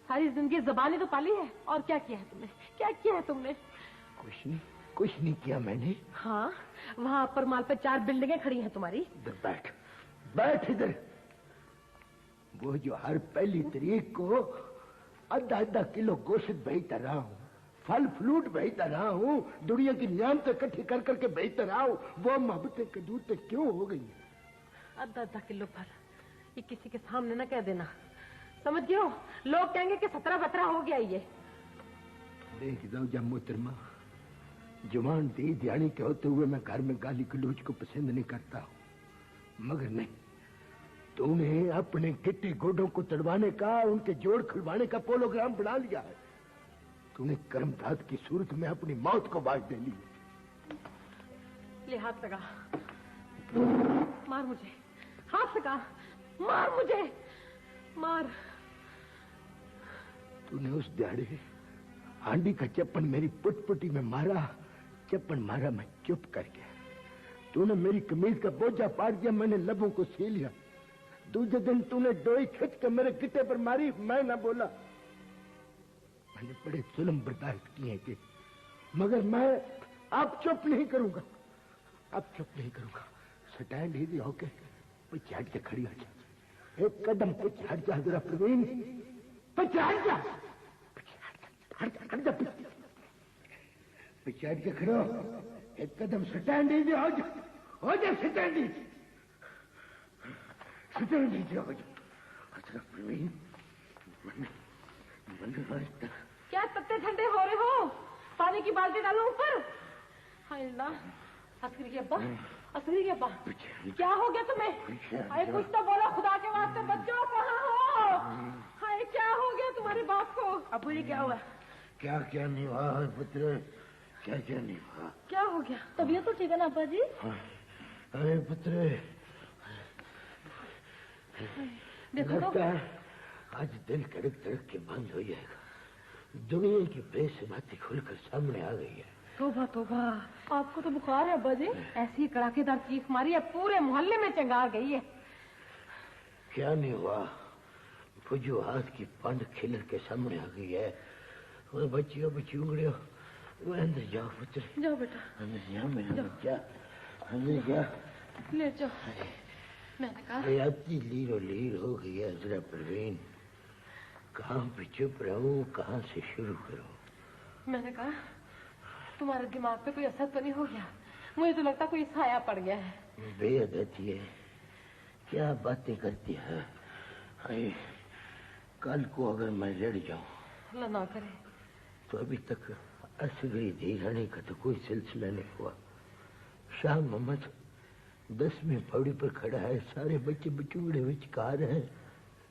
सारी जिंदगी जबान ही तो पाली है। और क्या किया है तुमने? क्या किया है तुमने? कुछ नहीं किया मैंने। हाँ, वहाँ अपर माल पे 4 बिल्डिंगें खड़ी हैं तुम्हारी। इधर बैठ, बैठ इधर। वो जो हर पहली तारीख को आधा किलो गोश्त भेजता रहा हूँ, फल फ्रूट भेजता रहा हूँ, दुनिया की नियामतें इकट्ठी कर करके भेजता रहा हूँ, वो मोहब्बतें कदूतें क्यों हो गई? आधा किलो भर, ये किसी के सामने ना कह देना, समझ गए हो? लोग कहेंगे कि 17-17 हो गया ये। देख ज़ौजा मोहतरमा, जवान दी ध्यानी के होते हुए मैं घर में गाली गलौज को पसंद नहीं करता हूँ, मगर नहीं, तूने अपने गिट्टे गोडों को तड़वाने का, उनके जोड़ खुलवाने का प्रोग्राम बना लिया है। तूने कर्मधात की सूरत में अपनी मौत को बाज दे ली। ले हाथ लगा, मार मुझे, हाथ लगा, मार मुझे, मार। तूने उस दिहाड़े हांडी का चप्पन मेरी पुटपुटी में मारा, चप्पन मारा, मैं चुप कर गया। तूने मेरी कमीज का बोझा पार दिया, मैंने लबों को सी लिया। दूसरे दिन तूने डोई खिंच के मेरे गिट्टे पर मारी, मैं ना बोला। मैंने बड़े जुल्म बर्दाश्त किए थे, मगर मैं अब चुप नहीं करूंगा, अब चुप नहीं करूंगा। स्टैंड ही होके पीछे हट के खड़ी हो जा, एक कदम पीछे हट जा जरा प्रवीण, पीछे हट जा, हट जा, पीछे हट के खड़ो, एक कदम स्टैंड ही हो जा स्टैंड ही, स्टैंड ही हो जा प्रवीण। क्या तत्ते ठंडे हो रहे हो? पानी की बाल्टी डालो ऊपर। हाय अल्लाह, असगरी के अब्बा, असगरी के अब्बा, क्या हो गया तुम्हें? हाय कुछ तो बोलो खुदा के वास्ते, बच्चों कहाँ हो? हाय क्या हो गया तुम्हारे बाप को? अबू जी क्या हुआ? क्या क्या नहीं हुआ पुत्र, क्या क्या नहीं हुआ? क्या हो गया? तबीयत तो ठीक है ना अब्बा जी? अरे पुत्र, देखो तो आज दिल धड़क धड़क के बंद हो जाएगा। दुनिया की बेसमाती खुलकर सामने आ गई है। तोबा तोबा, आपको तो बुखार है अब्बा जी? ऐसी कड़ाकेदार चीख मारी है, पूरे मोहल्ले में चंगा गई है। क्या नहीं हुआ, फुजुहात की पंड खिलर के सामने आ गई है। वो बच्चियों बच्चियों, वो अंदर जाओ पुत्र, जाओ बेटा, अंदर जाओ मेरा बच्चा, अंदर जा, ले जाओ। मैंने कहा हयाती लीरो लीर हो गई है जरा परवीन, कहाँ पे चुप रहूं, कहाँ से शुरू करूं? मैंने कहा तुम्हारे दिमाग पे कोई असर तो नहीं हो गया? मुझे तो लगता कोई साया पड़ गया है। बेअदती है, क्या बातें करती है। हाय, कल को अगर मैं लड़ जाऊं, अल्लाह ना करे, तो अभी तक असगरी धी रहने का तो कोई सिलसिला नहीं हुआ। शाह मोहम्मद 10वीं पौड़ी पर खड़ा है, सारे बच्चे बचूड़े विचकार हैं।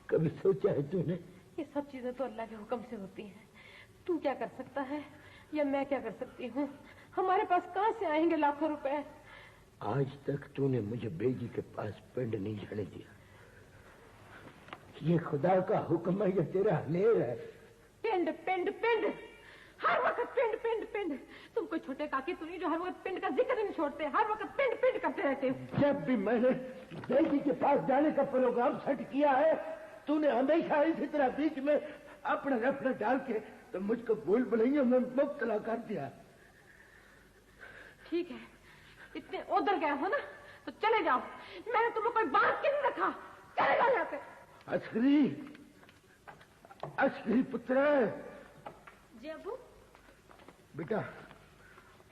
कभी सोचा है तूने? ये सब चीजें तो अल्लाह के हुक्म से होती हैं। तू क्या कर सकता है या मैं क्या कर सकती हूँ? हमारे पास कहाँ से आएंगे लाखों रुपए? आज तक तूने मुझे बेजी के पास पिंड नहीं जाने दिया। ये खुदा का हुक्म है या तेरा हनेर है? पिंड पिंड पिंड, हर वक्त पिंड पिंड पिंड। तुम कोई छोटे काकी तो नहीं जो हर वक्त पिंड का जिक्र नहीं छोड़ते, हर वक्त पिंड पिंड करते रहते हो। जब भी मैंने बेटी के पास जाने का प्रोग्राम सेट किया है, तूने हमेशा इसी तरह बीच में अपना रफड़ डाल के तो मुझको भूल भुलैया में मुब्तला कर दिया। ठीक है, इतने उधर गए हो ना तो चले जाओ। मैंने तुम्हें कोई बात के नहीं रखा, चले जाओ यहाँ से। अस्करी, अस्करी पुत्र। जी अबू। बेटा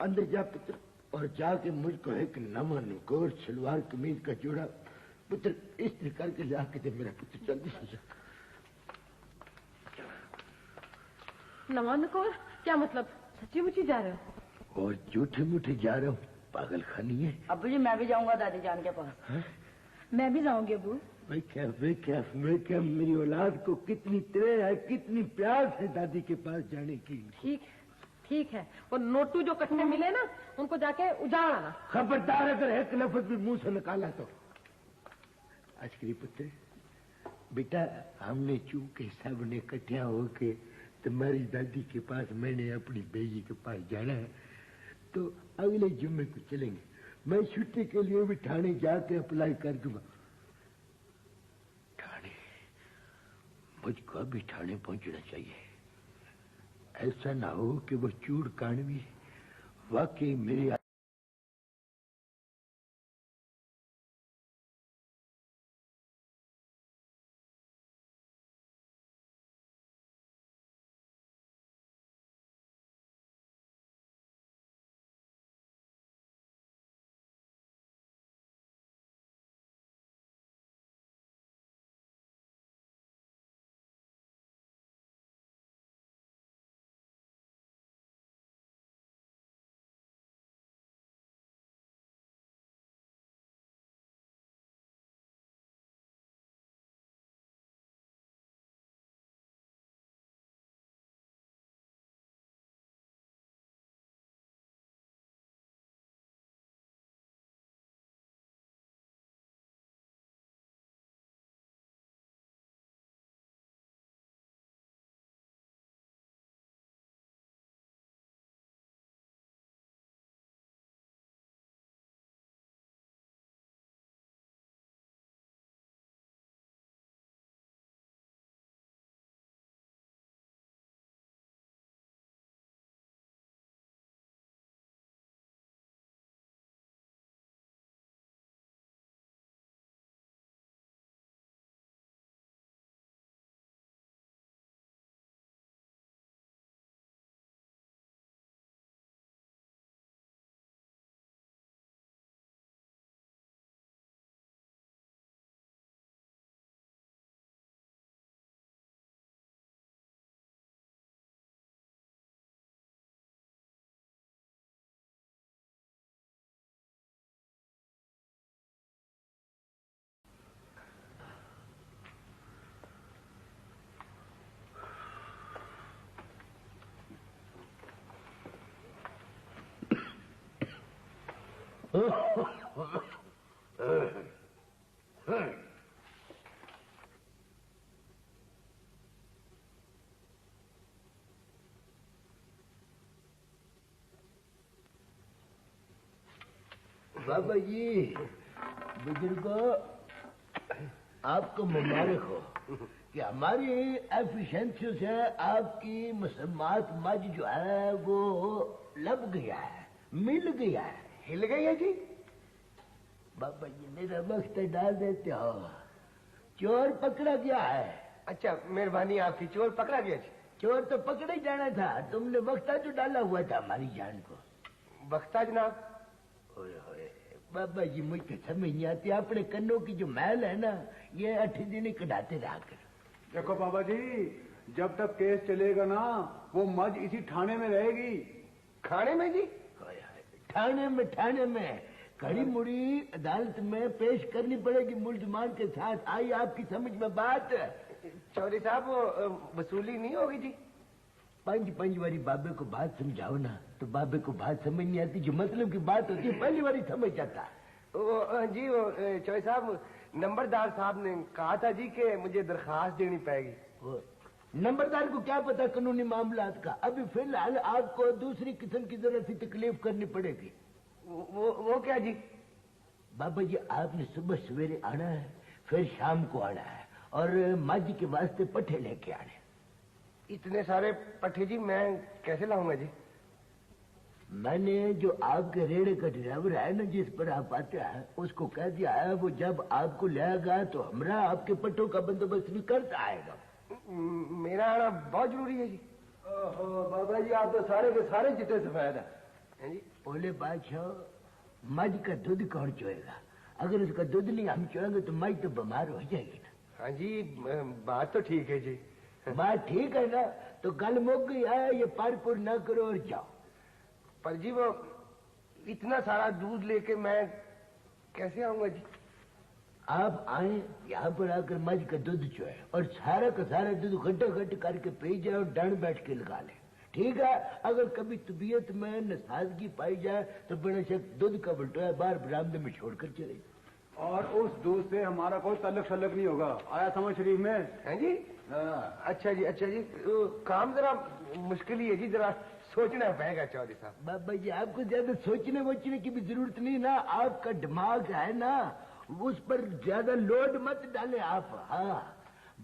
अंदर जा पुत्र, और जाके मुझको एक नवा नुकोर सलवार कमीज का जोड़ा पुत्र इस्त्री करके ला के दे मेरा पुत्र, जल्दी से जा। नवा नुकोर क्या मतलब? सच्ची मुच्ची जा रहे हो? और झूठी मूठी जा रहा हूँ, पागल खानी है। अब्बू जी मैं भी जाऊंगा दादी जान के पास। है? मैं भी जाऊंगी अब्बू। मैं मेरी औलाद को कितनी त्रे है, कितनी प्यास है दादी के पास जाने की। ठीक है, वो नोटू जो कटने मिले ना उनको जाके उजाड़ आना। खबरदार अगर एक लफ्ज भी मुंह से निकाला तो। अस्करी पुत्र, बेटा हमने चूके सब ने इकट्ठा होके तुम्हारी दादी के पास, मैंने अपनी बेजी के पास जाना है, तो अगले जुम्मे को चलेंगे। मैं छुट्टी के लिए भी ठाणे जाके अप्लाई कर दूंगा। ठाणे, मुझको अभी ठाणे पहुंचना चाहिए। ऐसा ना हो कि वो चूड़ कानवी वाकई मेरी बाबा जी, बुजुर्गों, आपको मुबारक हो कि हमारी एफिशिएंसी से आपकी मुसम्मात मज जो है वो लब गया है, मिल गया है, हिल गई है जी। बाबा जी मेरा वक्त डाल देते हो, चोर पकड़ा गया है। अच्छा मेहरबानी आपकी, चोर पकड़ा गया जी। चोर तो पकड़ा ही जाना था, तुमने वक्ता जो डाला हुआ था हमारी जान को। वक्ता जनाब? बाबा जी मुझे समझ नहीं आती, अपने कन्नों की जो मैल है ना ये 8 दिन कढ़ाते रहा कर। देखो बाबा जी, जब तक केस चलेगा ना वो मज इसी थाने में रहेगी। खाने में जी? थाने में कड़ी मुड़ी अदालत में पेश करनी पड़ेगी मुल्जमान के साथ। आई आपकी समझ में बात? चौधरी साहब वो वसूली नहीं होगी जी? पंज वाली बाबे को बात समझाओ ना, तो बाबे को बात समझ नहीं आती, जो मतलब की बात होती है पहली बारी समझ जाता है। जी वो चौधरी साहब, नंबरदार साहब ने कहा था जी कि मुझे दरखास्त देनी पड़ेगी। नंबरदार को क्या पता कानूनी मामलात का, अभी फिलहाल आपको दूसरी किस्म की जरा सी तकलीफ करनी पड़ेगी। वो क्या जी? बाबा जी आपने सुबह सवेरे आना है, फिर शाम को आना है, और माजी के वास्ते पट्टे लेके आने। इतने सारे पट्टे जी मैं कैसे लाऊंगा जी? मैंने जो आपके रेड़े का ड्राइवर है ना, जिस पर आप आते हैं, उसको कह दिया है वो जब आपको लेगा तो हमरा आपके पट्टों का बंदोबस्त भी करता आएगा। मेरा आना बहुत जरूरी है जी। बाबा जी आप तो सारे के सारे चिट्टे सफेद हैं जी। ओले बादशाह, मज का दूध कौन चोएगा? अगर उसका दूध नहीं हम चोएंगे तो मज तो बीमार हो जाएगी ना। हाँ जी, बात तो ठीक है जी। बात ठीक है ना, तो गल मुक गई है, ये पारपुर न करो और जाओ। पर जी वो इतना सारा दूध लेके मैं कैसे आऊंगा जी? आप आए यहाँ पर आकर मज का दूध चोए और सारा का सारा दूध खट्टा करके पी जाए और डांड बैठ के लगा ले, ठीक है? अगर कभी तबीयत में नसाजगी पाई जाए तो बड़ा शक दूध का बलटोया बाहर बरामदे में छोड़कर चले। और उस दूध से हमारा कोई तल्लक शल्लक नहीं होगा, आया समझ शरीफ में है जी। अच्छा जी, अच्छा जी। काम जरा मुश्किल ही है जी, जरा सोचना पड़ेगा चौधरी साहब। बाबा जी आपको ज्यादा सोचने वोचने की भी जरूरत नहीं ना, आपका दिमाग है ना, उस पर ज्यादा लोड मत डाले आप। हाँ,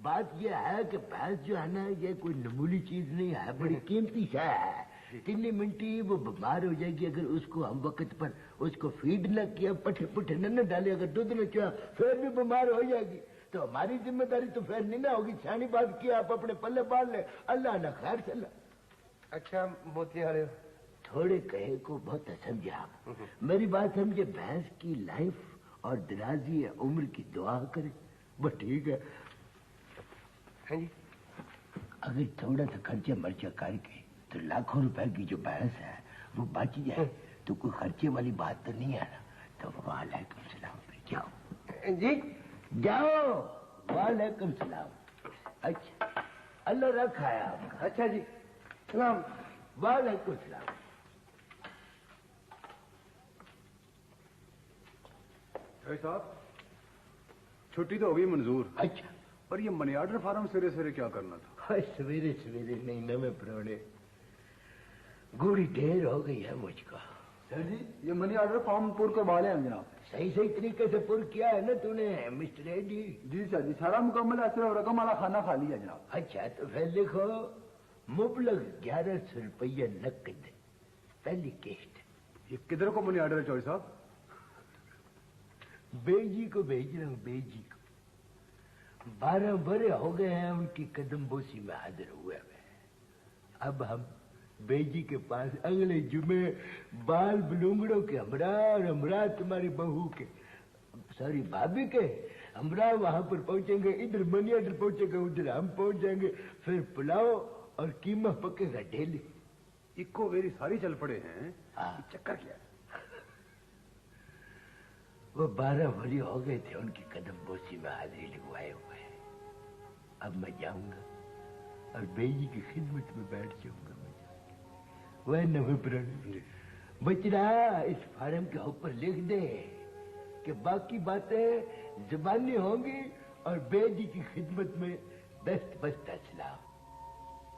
बात यह है कि भैंस जो है ना, ये कोई मामूली चीज नहीं है, बड़ी कीमती है। 3 मिनटी वो बीमार हो जाएगी अगर उसको हम वक्त पर उसको फीड न किया, पट्टे न डाले, अगर दूध न किया फिर भी बीमार हो जाएगी। तो हमारी जिम्मेदारी तो फिर नहीं ना होगी। छानी बात की आप अपने पल्ले बांध ले, अल्लाह न खैर चला। अच्छा मोतियारे, थोड़े कहे को बहुत समझे आप, मेरी बात समझे। भैंस की लाइफ और दराजी उम्र की दुआ करे, बस ठीक है। हाँ जी। अगर थोड़ा सा खर्चा मर्चा करके तो लाखों रुपए की जो भैंस है वो बच जाए तो कोई खर्चे वाली बात तो नहीं है ना। तो वालेकुम सलाम, जाओ जी, जाओ। वालेकुम सलाम। अच्छा, अल्लाह रखा है आपका। अच्छा जी, सलाम। वालेकुम सलाम। साहब छुट्टी तो हो गई मंजूर। अच्छा, पर ये मनी ऑर्डर फार्म सवेरे क्या करना था? सवेरे सवेरे नहीं, नवे पुराने गुड़ी ढेर हो गई है मुझको। सर जी ये मनी ऑर्डर फॉर्म पूर करवा ले हम जनाब। सही तरीके से पूर किया है ना तूने मिस्टर एडी? जी सर जी, सारा मुकम्मल है, सिर्फ रकम वाला खाना खा लिया जनाब। अच्छा, तो फिर लिखो मुबलग 1100 रुपया नकद, पहली किस्त। ये किधर को मनी ऑर्डर है चौधरी साहब? बेजी को भेज रहा हूँ, बेजी को। 12 बड़े हो गए हैं उनकी कदम बोसी में हाजिर हुए हैं। अब हम बेजी के पास अगले जुमे बाल बलूंगड़ों के हमरा और हमरा तुम्हारी बहू के, सॉरी भाभी के, हमरा वहां पर पहुंचेंगे। इधर मनी ऑर्डर पहुंचेगा, उधर हम पहुंच जाएंगे। फिर पुलाव और कीमा पकेगा डेली। इको वेरी सारी चल पड़े हैं। हाँ, चक्कर क्या? वो 12 बड़ी हो गए थे, उनकी कदम बोसी में हाजिरी लगवाए हुए हैं। अब मैं जाऊंगा और बेजी की खिदमत में बैठ जाऊंगा। वह नवे पुराने बचरा इस फार्म के ऊपर लिख दे कि बाकी बातें जुबानी होंगी और बेजी की खिदमत में दस्त बस्ता सलाम।